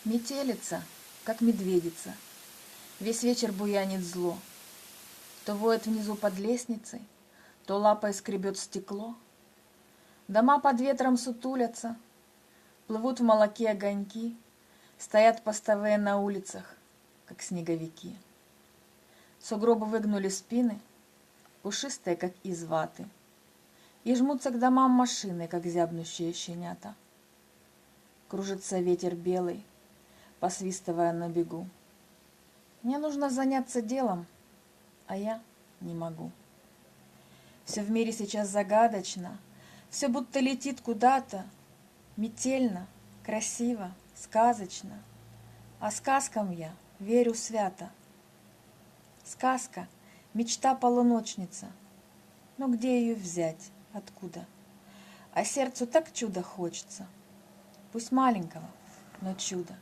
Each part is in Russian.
Метелица, как медведица, весь вечер буянит зло. То воет внизу под лестницей, то лапой скребет стекло. Дома под ветром сутулятся, плывут в молоке огоньки, стоят постовые на улицах, как снеговики. Сугробы выгнули спины, пушистые, как из ваты, и жмутся к домам машины, как зябнущие щенята. Кружится ветер белый, посвистывая на бегу. Мне нужно заняться делом, а я не могу. Все в мире сейчас загадочно, все будто летит куда-то, метельно, красиво, сказочно. А сказкам я верю свято. Сказка — мечта полуночница, но где ее взять, откуда? А сердцу так чудо хочется, пусть маленького, но чудо.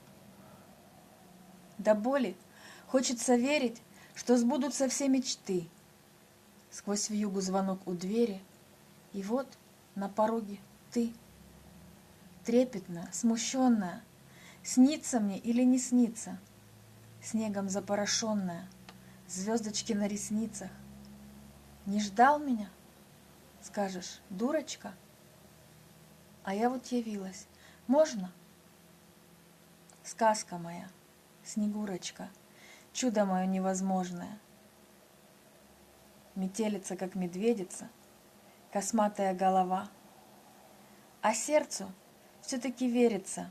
До боли хочется верить, что сбудутся все мечты. Сквозь вьюгу звонок у двери, и вот на пороге ты. Трепетная, смущенная, снится мне или не снится, снегом запорошенная, звездочки на ресницах. Не ждал меня? Скажешь, дурочка? А я вот явилась. Можно? Сказка моя, Снегурочка, чудо мое невозможное. Метелица, как медведица, косматая голова. А сердцу все-таки верится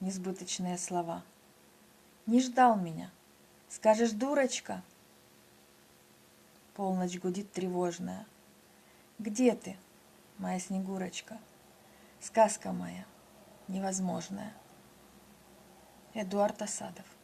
несбыточные слова. Не ждал меня. Скажешь, дурочка? Полночь гудит тревожная. Где ты, моя Снегурочка? Сказка моя невозможная. Эдуард Асадов.